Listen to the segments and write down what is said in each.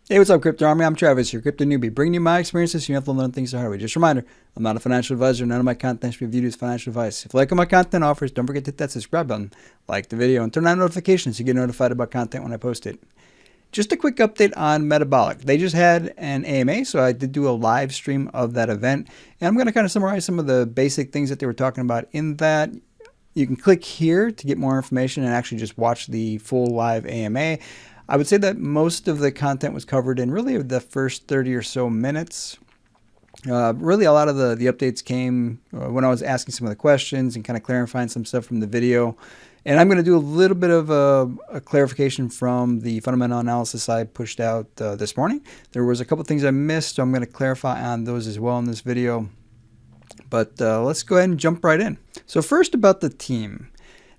Hey, what's up, Crypto Army? I'm Travis, your crypto newbie, bringing you my experiences so you have to learn things the hard way. Just a reminder, I'm not a financial advisor. None of my content should be viewed as financial advice. If you like what my content offers, don't forget to hit that subscribe button, like the video, and turn on notifications so you get notified about content when I post it. Just a quick update on Metabolic. They just had an AMA, so I did do a live stream of that event, and I'm going to kind of summarize some of the basic things that they were talking about in that. You can click here to get more information and actually just watch the full live AMA. I would say that most of the content was covered in really the first 30 or so minutes. Really, a lot of the updates came when I was asking some of the questions and kind of clarifying some stuff from the video. And I'm going to do a little bit of a clarification from the fundamental analysis I pushed out this morning. There was a couple things I missed, so I'm going to clarify on those as well in this video. But let's go ahead and jump right in. So first, about the team.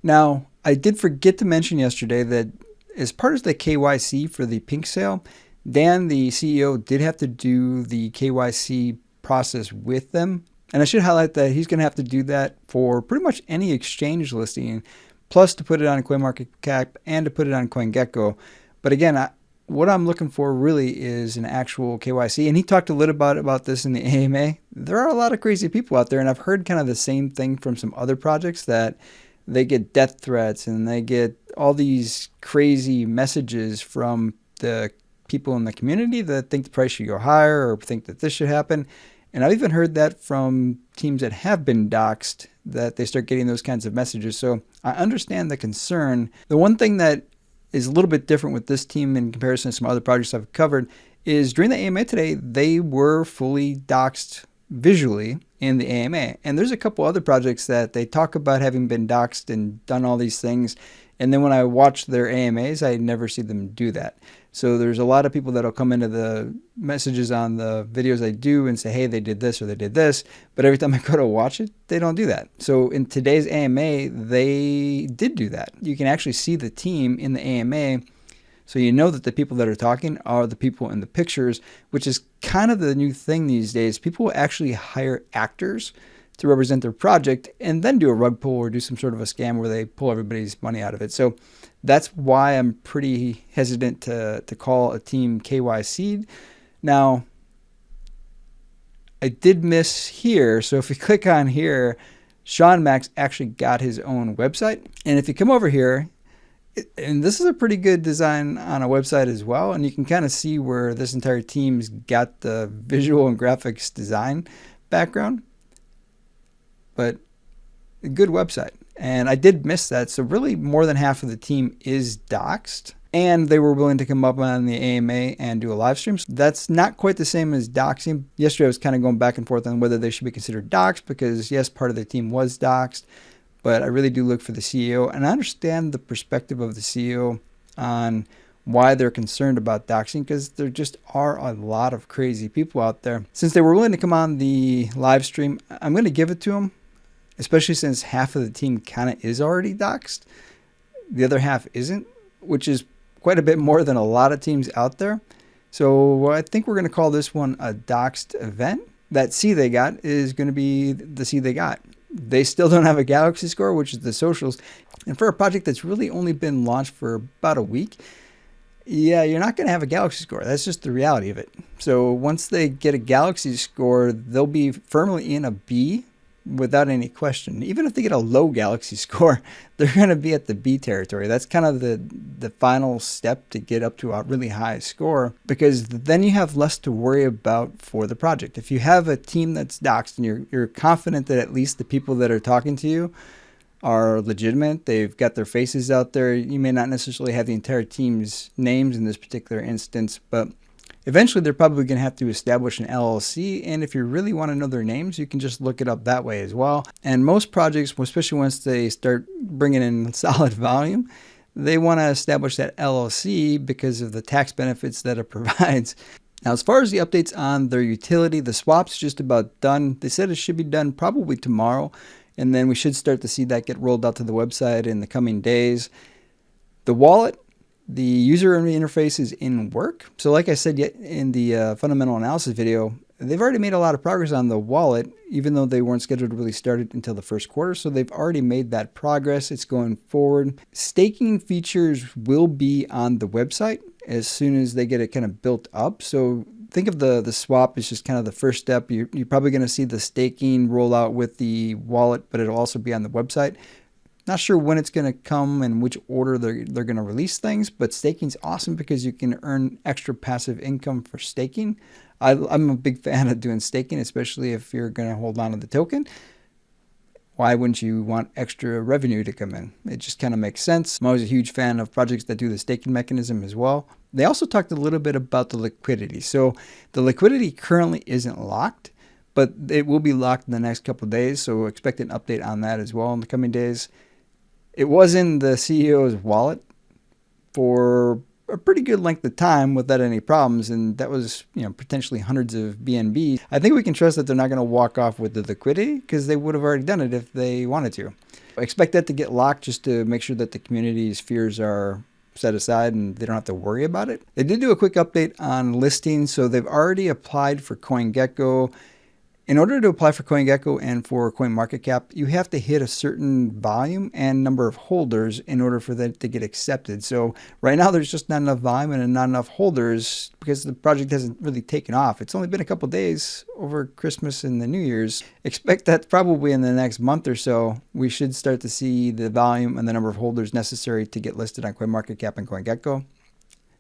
Now, I did forget to mention yesterday that as part of the KYC for the pink sale, Dan, the CEO, did have to do the KYC process with them. And I should highlight that he's going to have to do that for pretty much any exchange listing, plus to put it on CoinMarketCap and to put it on CoinGecko. But again, what I'm looking for really is an actual KYC. And he talked a little about this in the AMA. There are a lot of crazy people out there, and I've heard kind of the same thing from some other projects that they get death threats and they get all these crazy messages from the people in the community that think the price should go higher or think that this should happen. And I've even heard that from teams that have been doxxed, that they start getting those kinds of messages. So I understand the concern. The one thing that is a little bit different with this team in comparison to some other projects I've covered is during the AMA today, they were fully doxxed visually in the AMA. And there's a couple other projects that they talk about having been doxxed and done all these things. And then when I watch their AMAs, I never see them do that. So there's a lot of people that'll come into the messages on the videos I do and say, hey, they did this or they did this. But every time I go to watch it, they don't do that. So in today's AMA, they did do that. You can actually see the team in the AMA. So you know that the people that are talking are the people in the pictures, which is kind of the new thing these days. People will actually hire actors to represent their project and then do a rug pull or do some sort of a scam where they pull everybody's money out of it. So that's why I'm pretty hesitant to call a team KYC'd. Now, I did miss here. So if you click on here, Sean Max actually got his own website. And if you come over here, and this is a pretty good design on a website as well. And you can kind of see where this entire team's got the visual and graphics design background. But a good website. And I did miss that. So really more than half of the team is doxxed. And they were willing to come up on the AMA and do a live stream. So that's not quite the same as doxing. Yesterday I was kind of going back and forth on whether they should be considered doxed because yes, part of the team was doxed. But I really do look for the CEO, and I understand the perspective of the CEO on why they're concerned about doxing, because there just are a lot of crazy people out there. Since they were willing to come on the live stream, I'm going to give it to them, especially since half of the team kind of is already doxed. The other half isn't, which is quite a bit more than a lot of teams out there. So I think we're going to call this one a doxed event. That C they got is going to be the C they got. They still don't have a galaxy score, which is the socials. And for a project that's really only been launched for about a week, yeah, you're not going to have a galaxy score. That's just the reality of it. So once they get a galaxy score, they'll be firmly in a B without any question. Even if they get a low galaxy score, they're going to be at the B territory. That's kind of the final step to get up to a really high score, because then you have less to worry about for the project. If you have a team that's doxed and you're confident that at least the people that are talking to you are legitimate, they've got their faces out there. You may not necessarily have the entire team's names in this particular instance, but eventually they're probably going to have to establish an LLC, and if you really want to know their names, you can just look it up that way as well. And most projects, especially once they start bringing in solid volume, they want to establish that LLC because of the tax benefits that it provides. Now, as far as the updates on their utility, the swap's just about done. They said it should be done probably tomorrow, and then we should start to see that get rolled out to the website in the coming days. The wallet, the user interface is in work. So like I said in the fundamental analysis video, they've already made a lot of progress on the wallet, even though they weren't scheduled to really start it until the first quarter. So they've already made that progress. It's going forward. Staking features will be on the website. as soon as they get it kind of built up. So think of the swap as just kind of the first step. You're probably going to see the staking roll out with the wallet, but it'll also be on the website. Not sure when it's going to come and which order they're going to release things, but staking's awesome because you can earn extra passive income for staking. I'm a big fan of doing staking, especially if you're going to hold on to the token. Why wouldn't you want extra revenue to come in? It just kind of makes sense. I'm always a huge fan of projects that do the staking mechanism as well. They also talked a little bit about the liquidity. So the liquidity currently isn't locked, but it will be locked in the next couple of days. So expect an update on that as well in the coming days. It was in the CEO's wallet for a pretty good length of time without any problems, and that was, potentially hundreds of BNB. I think we can trust that they're not going to walk off with the liquidity because they would have already done it if they wanted to. Expect that to get locked just to make sure that the community's fears are set aside and they don't have to worry about it. They did do a quick update on listing, so they've already applied for CoinGecko. In order to apply for CoinGecko and for CoinMarketCap, you have to hit a certain volume and number of holders in order for that to get accepted. So right now there's just not enough volume and not enough holders because the project hasn't really taken off. It's only been a couple days over Christmas and the New Year's. Expect that probably in the next month or so, we should start to see the volume and the number of holders necessary to get listed on CoinMarketCap and CoinGecko.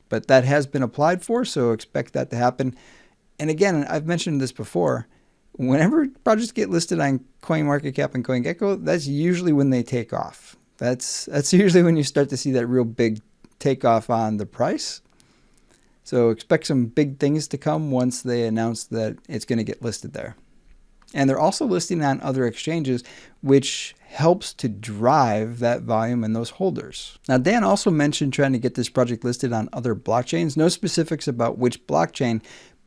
But that has been applied for, so expect that to happen. And again, I've mentioned this before, whenever projects get listed on CoinMarketCap and CoinGecko, that's usually when they take off. That's usually when you start to see that real big takeoff on the price. So expect some big things to come once they announce that it's going to get listed there. And they're also listing on other exchanges, which helps to drive that volume and those holders. Now, Dan also mentioned trying to get this project listed on other blockchains. No specifics about which blockchain,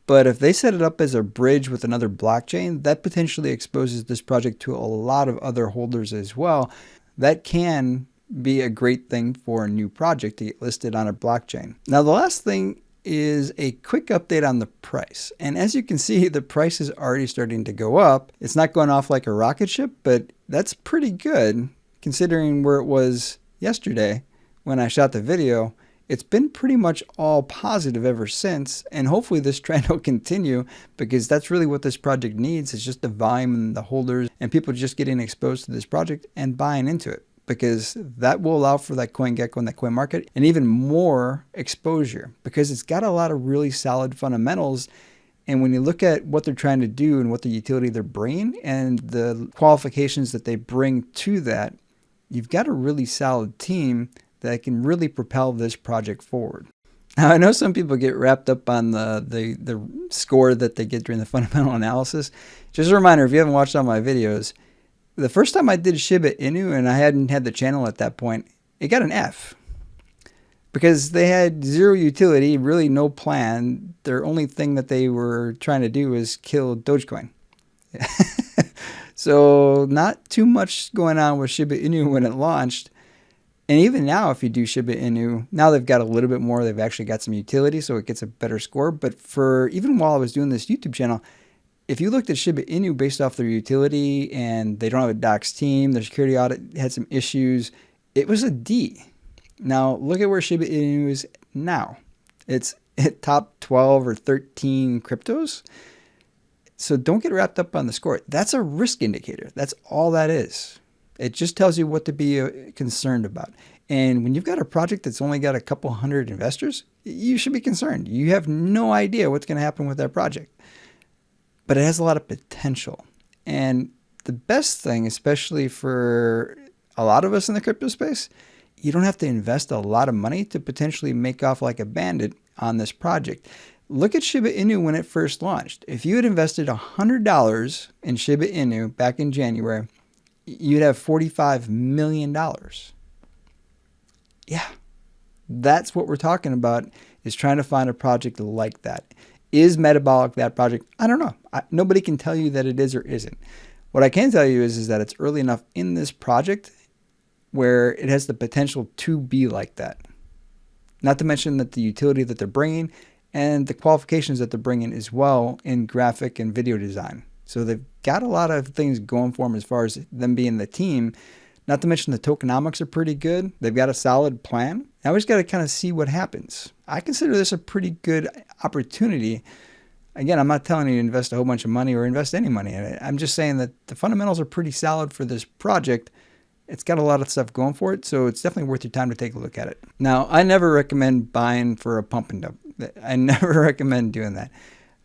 but if they set it up as a bridge with another blockchain, that potentially exposes this project to a lot of other holders as well. That can be a great thing for a new project to get listed on a blockchain. Now, the last thing is a quick update on the price. And as you can see, the price is already starting to go up. It's not going off like a rocket ship, but that's pretty good considering where it was yesterday when I shot the video. It's been pretty much all positive ever since, and hopefully this trend will continue because that's really what this project needs, is just the volume and the holders and people just getting exposed to this project and buying into it, because that will allow for that CoinGecko and that CoinMarket and even more exposure because it's got a lot of really solid fundamentals. And when you look at what they're trying to do and what the utility they're bringing and the qualifications that they bring to that, you've got a really solid team that can really propel this project forward. Now, I know some people get wrapped up on the score that they get during the fundamental analysis. Just a reminder, if you haven't watched all my videos, the first time I did Shiba Inu and I hadn't had the channel at that point, it got an F. Because they had zero utility, really no plan. Their only thing that they were trying to do was kill Dogecoin. So not too much going on with Shiba Inu when it launched. And even now, if you do Shiba Inu, now they've got a little bit more. They've actually got some utility, so it gets a better score. But for even while I was doing this YouTube channel, if you looked at Shiba Inu based off their utility and they don't have a docs team, their security audit had some issues, it was a D. Now, look at where Shiba Inu is now. It's at top 12 or 13 cryptos. So don't get wrapped up on the score. That's a risk indicator. That's all that is. It just tells you what to be concerned about. And when you've got a project that's only got a couple hundred investors, you should be concerned. You have no idea what's going to happen with that project. But it has a lot of potential. And the best thing, especially for a lot of us in the crypto space, you don't have to invest a lot of money to potentially make off like a bandit on this project. Look at Shiba Inu when it first launched. If you had invested $100 in Shiba Inu back in January, you'd have $45 million. Yeah, that's what we're talking about, is trying to find a project like that. Is Metabolic that project? I don't know. Nobody can tell you that it is or isn't. What I can tell you is that it's early enough in this project where it has the potential to be like that. Not to mention that the utility that they're bringing and the qualifications that they're bringing as well in graphic and video design. So they've got a lot of things going for them as far as them being the team. Not to mention the tokenomics are pretty good. They've got a solid plan. Now we just got to kind of see what happens. I consider this a pretty good opportunity. Again, I'm not telling you to invest a whole bunch of money or invest any money in it. I'm just saying that the fundamentals are pretty solid for this project. It's got a lot of stuff going for it, so it's definitely worth your time to take a look at it. Now, I never recommend buying for a pump and dump. I never recommend doing that.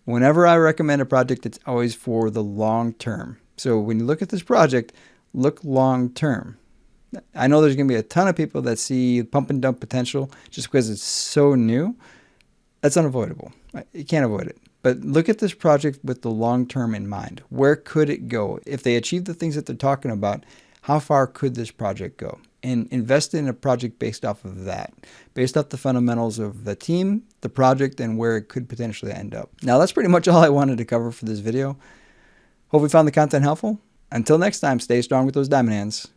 Whenever I recommend a project, it's always for the long term. So when you look at this project, look long term. I know there's going to be a ton of people that see pump and dump potential just because it's so new. That's unavoidable. You can't avoid it. But look at this project with the long term in mind. Where could it go? If they achieve the things that they're talking about, how far could this project go? And invest in a project based off of that, based off the fundamentals of the team, the project, and where it could potentially end up. Now, that's pretty much all I wanted to cover for this video. Hope you found the content helpful. Until next time, stay strong with those diamond hands.